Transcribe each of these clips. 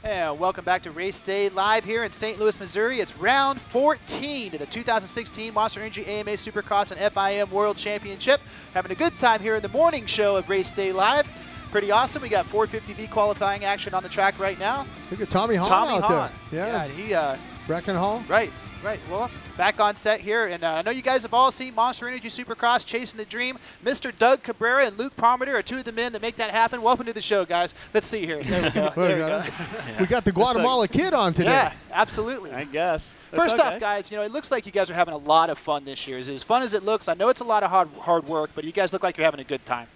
And welcome back to Race Day Live here in St. Louis, Missouri. It's round 14 to the 2016 Monster Energy AMA Supercross and FIM World Championship. Having a good time here in the morning show of Race Day Live. Pretty awesome. We got 450V qualifying action on the track right now. Look at Tommy Hahn out there. Yeah, he Breckenhall. Right. Well, back on set here, and I know you guys have all seen Monster Energy Supercross, Chasing the Dream. Mr. Doug Cabrera and Luke Parmenter are two of the men that make that happen. Welcome to the show, guys. Let's see here. There we go. There we go. We got the Guatemala kid on today. Yeah, absolutely. I guess. First off, guys, it looks like you guys are having a lot of fun this year. Is it as fun as it looks? I know it's a lot of hard work, but you guys look like you're having a good time.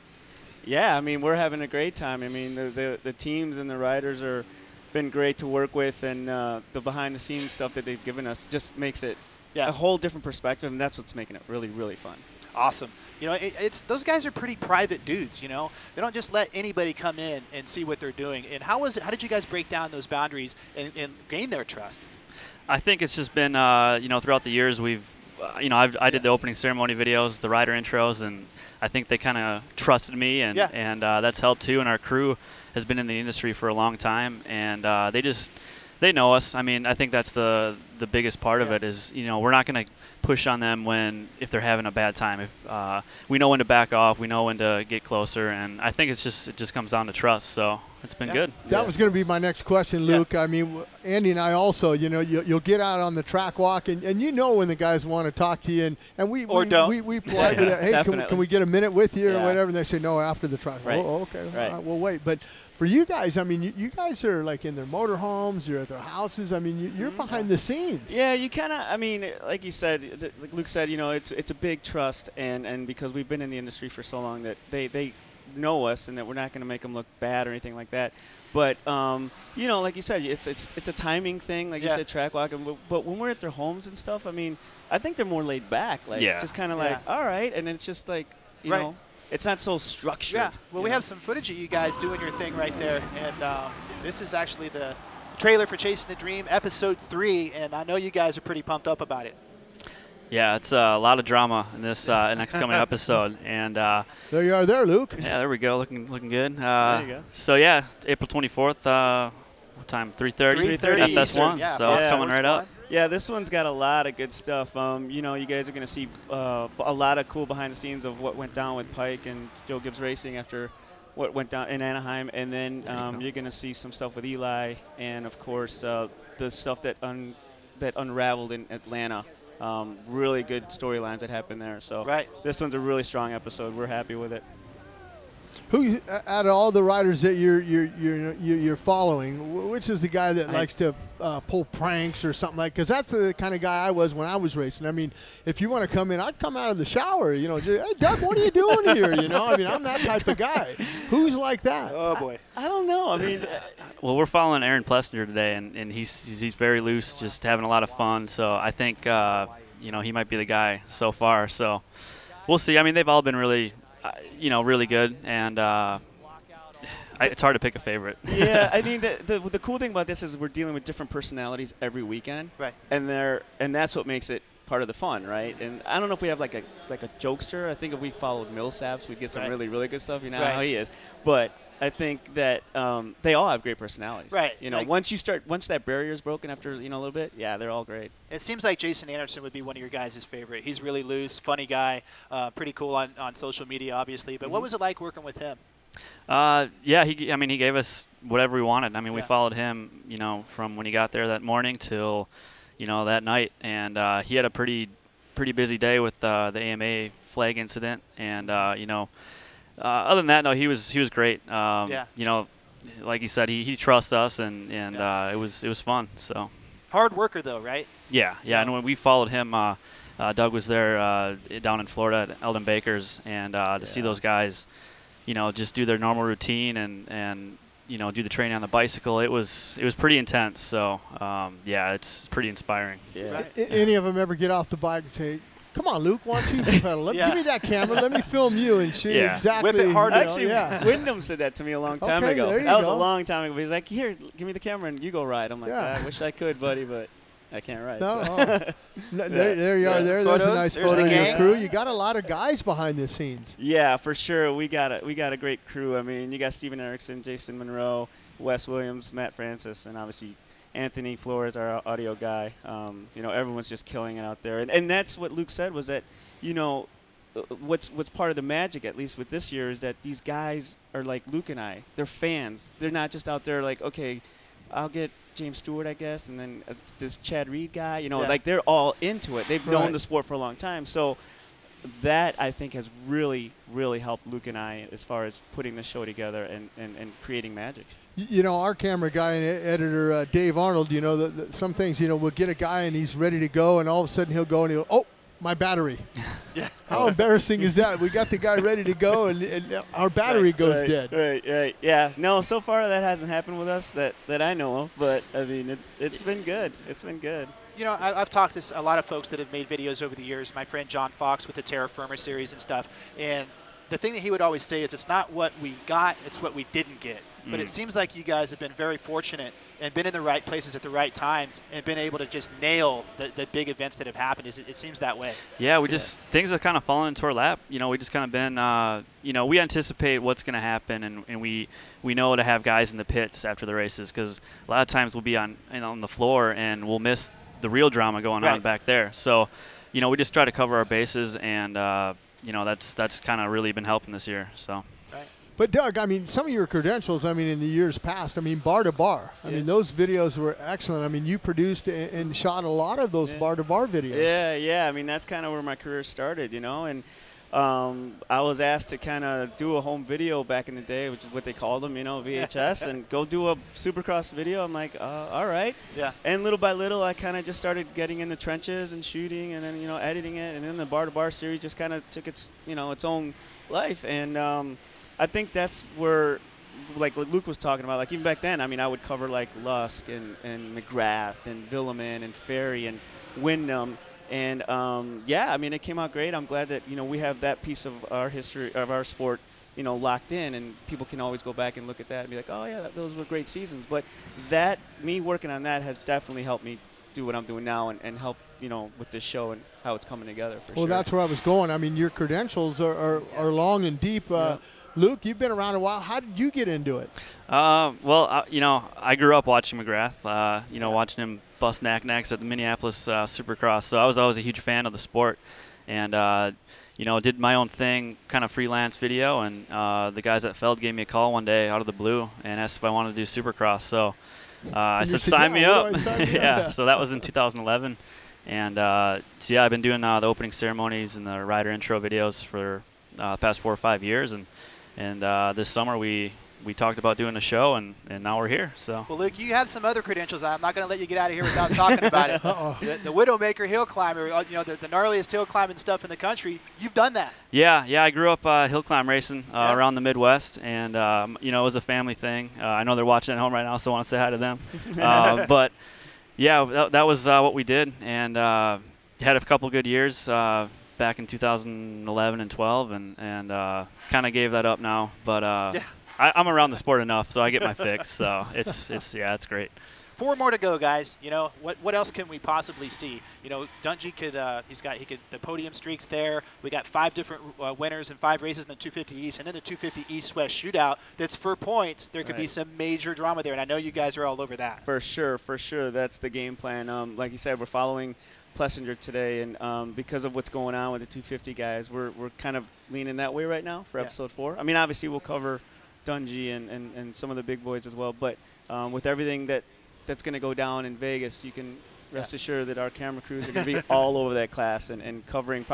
Yeah, I mean, we're having a great time. I mean, the teams and the riders are been great to work with, and the behind-the-scenes stuff that they've given us just makes it a whole different perspective, and that's what's making it really, really fun. Awesome. It's those guys are pretty private dudes. They don't just let anybody come in and see what they're doing. And how did you guys break down those boundaries and gain their trust? I think it's just been throughout the years we've I did the opening ceremony videos, the rider intros, and I think they kind of trusted me, and that's helped too. And our crew has been in the industry for a long time, and they know us. I mean, I think that's the biggest part of it is, we're not going to push on them if they're having a bad time. If we know when to back off, we know when to get closer, and I think it just comes down to trust. So it's been good. That was going to be my next question, Luke. I mean, Andy and I also, you'll get out on the track walk, and when the guys want to talk to you, and we polite with it. Hey, can we get a minute with you or whatever? And they say no after the track. Right. Oh, okay. Right. All right, we'll wait. But for you guys, I mean, you guys are like in their motorhomes, you're at their houses. I mean, you're behind the scenes. Yeah, you kind of. I mean, like you said, like Luke said, it's a big trust, and because we've been in the industry for so long that they know us, and that we're not going to make them look bad or anything like that. But like you said, it's a timing thing, like you said, track walking. But when we're at their homes and stuff, I mean, I think they're more laid back, like just kind of like, all right, and it's just like you know. It's not so structured. Yeah, well, we have some footage of you guys doing your thing right there, and this is actually the trailer for Chasing the Dream, Episode 3, and I know you guys are pretty pumped up about it. Yeah, it's a lot of drama in this next coming episode, and there you are, there, Luke. Yeah, there we go, looking good. There you go. So yeah, April 24th. What time? 3:30. 3:30 FS1. So it's coming right up. Yeah, this one's got a lot of good stuff. You guys are going to see a lot of cool behind the scenes of what went down with Pike and Joe Gibbs Racing after what went down in Anaheim. And then you're going to see some stuff with Eli and, of course, the stuff that unraveled in Atlanta. Really good storylines that happened there. So this one's a really strong episode. We're happy with it. Who, out of all the riders that you're following, which is the guy that likes to pull pranks or something like? Because that's the kind of guy I was when I was racing. I mean, if you want to come in, I'd come out of the shower. Hey, Doug, what are you doing here? I mean, I'm that type of guy. Who's like that? Oh boy, I don't know. I mean, well, we're following Aaron Plessinger today, and he's very loose, just having a lot of fun. So I think he might be the guy so far. So we'll see. I mean, they've all been really. Really good, and it's hard to pick a favorite. Yeah, I mean, the cool thing about this is we're dealing with different personalities every weekend, right? And that's what makes it part of the fun, right? And I don't know if we have like a jokester. I think if we followed Millsaps, we'd get some really, really good stuff. You know how he is, but I think that they all have great personalities. Right. Once that barrier is broken after a little bit, they're all great. It seems like Jason Anderson would be one of your guys' favorite. He's really loose, funny guy, pretty cool on social media, obviously. But what was it like working with him? He gave us whatever we wanted. I mean, we followed him, from when he got there that morning till, that night, and he had a pretty busy day with the AMA flag incident, and other than that, no, he was great. Like he said, he trusts us, and it was fun. So hard worker though, right? Yeah. And when we followed him, Doug was there down in Florida at Eldon Baker's, and to see those guys, just do their normal routine and do the training on the bicycle, it was pretty intense. So it's pretty inspiring. Yeah. Any of them ever get off the bike and say, "Come on, Luke, why don't you pedal? Give me that camera. Let me film you and see exactly." Whip it hard. Actually, Wyndham said that to me a long time ago. That was a long time ago. He's like, "Here, give me the camera and you go ride." I'm like, I wish I could, buddy, but I can't ride. No. So. There you are. There's a nice photo of your crew. You got a lot of guys behind the scenes. Yeah, for sure. We got a great crew. I mean, you got Steven Erickson, Jason Monroe, Wes Williams, Matt Francis, and obviously Anthony Flores, our audio guy. You know, everyone's just killing it out there. And that's what Luke said, was that, you know, what's part of the magic, at least with this year, is that these guys are like Luke and I. They're fans. They're not just out there like, okay, I'll get James Stewart, I guess, and then this Chad Reed guy. You know, like they're all into it. They've known the sport for a long time. So that, I think, has really, really helped Luke and I as far as putting the show together and creating magic. You know, our camera guy and editor, Dave Arnold, you know, some things, you know, we'll get a guy and he's ready to go, and all of a sudden he'll go and he'll, oh, my battery. Yeah. How embarrassing is that? We got the guy ready to go, and our battery goes dead. Right. Yeah. No, so far that hasn't happened with us that I know of, but, I mean, it's been good. It's been good. You know, I've talked to a lot of folks that have made videos over the years, my friend John Fox with the Terra Firma series and stuff, and the thing that he would always say is it's not what we got, it's what we didn't get. But it seems like you guys have been very fortunate and been in the right places at the right times and been able to just nail the big events that have happened. It seems that way. Yeah, we just, things have kind of fallen into our lap. You know, we just kind of been, you know, we anticipate what's going to happen, and we know to have guys in the pits after the races, because a lot of times we'll be on the floor and we'll miss the real drama going on back there. So, you know, we just try to cover our bases, and, you know, that's kind of really been helping this year. So. But, Doug, I mean, some of your credentials, I mean, in the years past, I mean, bar to bar. I mean, those videos were excellent. I mean, you produced and shot a lot of those bar to bar videos. Yeah. I mean, that's kind of where my career started, you know. And I was asked to kind of do a home video back in the day, which is what they called them, you know, VHS, and go do a Supercross video. I'm like, all right. Yeah. And little by little, I kind of just started getting in the trenches and shooting, and then, you know, editing it. And then the bar to bar series just kind of took its, you know, its own life. And I think that's where, like what Luke was talking about, like even back then, I mean, I would cover like Lusk and McGrath and Villeman and Ferry and Wyndham. And, yeah, I mean, it came out great. I'm glad that, you know, we have that piece of our history, of our sport, you know, locked in, and people can always go back and look at that and be like, oh, yeah, those were great seasons. But me working on that has definitely helped me do what I'm doing now and help, you know, with this show and how it's coming together for sure. Well, that's where I was going. I mean, your credentials are long and deep. Luke, you've been around a while. How did you get into it? Well, you know, I grew up watching McGrath, you know, watching him bust knack-knacks at the Minneapolis Supercross. So I was always a huge fan of the sport, and, you know, did my own thing, kind of freelance video. And the guys at Feld gave me a call one day out of the blue and asked if I wanted to do Supercross. So I said, sign me up. Yeah, so that was in 2011. And, so, yeah, I've been doing the opening ceremonies and the rider intro videos for the past 4 or 5 years. And this summer we talked about doing a show, and now we're here. So. Well, Luke, you have some other credentials. I'm not going to let you get out of here without talking about it. The Widowmaker hill climber, you know, the gnarliest hill climbing stuff in the country. You've done that. Yeah. I grew up hill climb racing around the Midwest, and you know, it was a family thing. I know they're watching at home right now, so I want to say hi to them. But yeah, that was what we did, and had a couple good years. Back in 2011 and 12, and kind of gave that up now. But I'm around the sport enough, so I get my fix. So it's great. 4 more to go, guys. You know, what else can we possibly see? You know, Dungey could the podium streaks there. We got 5 different winners and 5 races in the 250 East, and then the 250 East-West shootout. That's for points. There could be some major drama there, and I know you guys are all over that. For sure. That's the game plan. Like you said, we're following Plessinger today, and because of what's going on with the 250 guys, we're kind of leaning that way right now for episode 4. I mean, obviously we'll cover Dungey and some of the big boys as well, but with everything that's going to go down in Vegas, you can rest assured that our camera crews are going to be all over that class and covering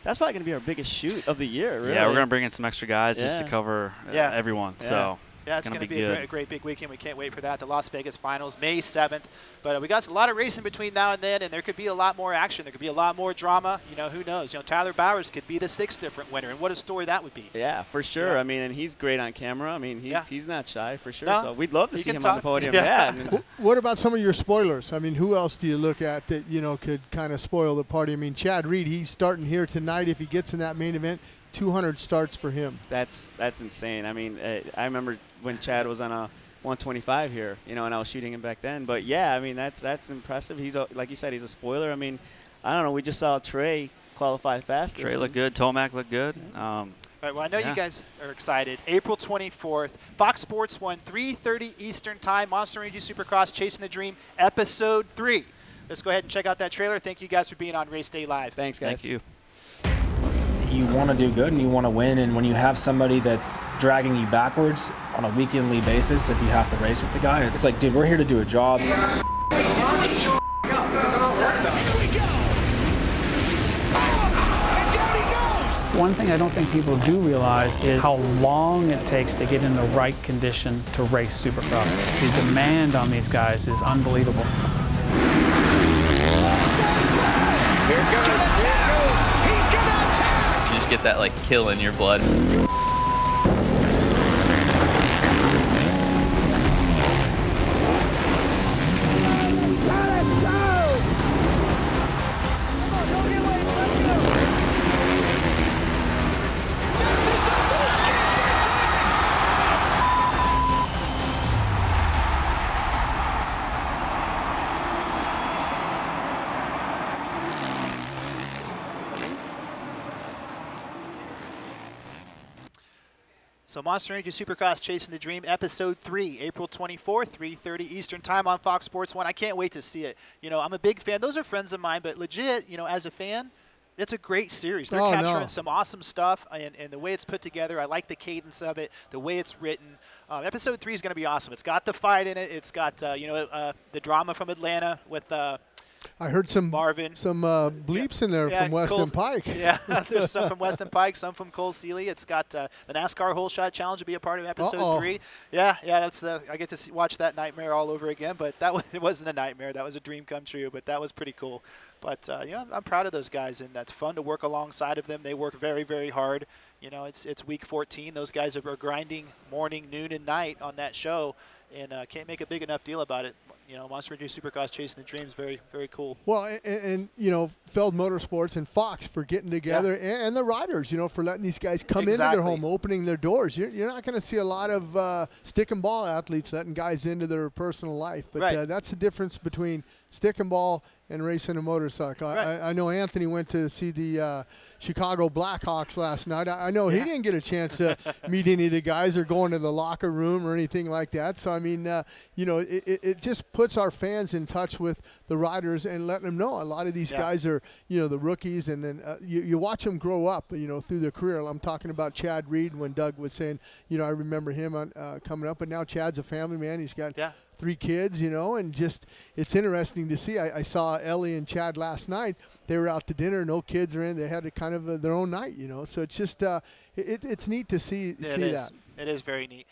that's probably going to be our biggest shoot of the year, really. Yeah, we're going to bring in some extra guys just to cover everyone. So. Yeah, it's going to be a great big weekend. We can't wait for that. The Las Vegas Finals, May 7th. But we got a lot of racing between now and then, and there could be a lot more action. There could be a lot more drama. You know, who knows? You know, Tyler Bowers could be the 6th different winner, and what a story that would be. Yeah, for sure. Yeah. I mean, and he's great on camera. I mean, he's not shy, for sure. No, so we'd love to see him on the podium. Yeah. What about some of your spoilers? I mean, who else do you look at that, you know, could kind of spoil the party? I mean, Chad Reed, he's starting here tonight. If he gets in that main event, 200 starts for him. That's insane. I mean, I remember when Chad was on a 125 here, you know, and I was shooting him back then. But yeah, I mean, that's impressive. He's like you said, he's a spoiler. I mean, I don't know. We just saw Trey qualify fastest. Trey looked good. Tomac looked good. All right, well, I know you guys are excited. April 24th, Fox Sports 1, 3:30 Eastern Time, Monster Energy Supercross Chasing the Dream, Episode 3. Let's go ahead and check out that trailer. Thank you guys for being on Race Day Live. Thanks, guys. Thank you. You want to do good and you want to win, and when you have somebody that's dragging you backwards on a weekly basis, if you have to race with the guy, it's like, dude, we're here to do a job. One thing I don't think people do realize is how long it takes to get in the right condition to race Supercross. The demand on these guys is unbelievable. Here it goes. He's gonna attack. You just get that like kill in your blood. So Monster Energy Supercross Chasing the Dream, Episode 3, April 24th, 3:30 Eastern Time on Fox Sports 1. I can't wait to see it. You know, I'm a big fan. Those are friends of mine, but legit, you know, as a fan, it's a great series. They're capturing some awesome stuff, and the way it's put together, I like the cadence of it, the way it's written. Episode 3 is going to be awesome. It's got the fight in it. It's got, the drama from Atlanta with I heard some Marvin. Some bleeps in there from Weston Pike. Yeah, there's some from Weston Pike, some from Cole Seeley. It's got the NASCAR Whole Shot Challenge to be a part of Episode 3. Yeah, that's I get to watch that nightmare all over again. But it wasn't a nightmare. That was a dream come true. But that was pretty cool. But I'm proud of those guys, and that's fun to work alongside of them. They work very, very hard. You know, it's week 14. Those guys are grinding morning, noon, and night on that show, and can't make a big enough deal about it. You know, Monster Energy Supercross Chasing the Dream is very, very cool. Well, and you know, Feld Motorsports and Fox for getting together, and the riders, you know, for letting these guys come into their home, opening their doors. You're not going to see a lot of stick and ball athletes letting guys into their personal life, but that's the difference between stick and ball and racing a motorcycle. I know Anthony went to see the Chicago Blackhawks last night. I know he didn't get a chance to meet any of the guys or go into the locker room or anything like that. So, I mean, you know, it just puts our fans in touch with the riders and letting them know a lot of these guys are, you know, the rookies, and then you watch them grow up, you know, through their career. I'm talking about Chad Reed when Doug was saying, you know, I remember him coming up, but now Chad's a family man. He's got 3 kids, you know, and just it's interesting to see. I saw Ellie and Chad last night. They were out to dinner, no kids or anything. They had a kind of their own night, you know. So it's just it's neat to see that. It is very neat.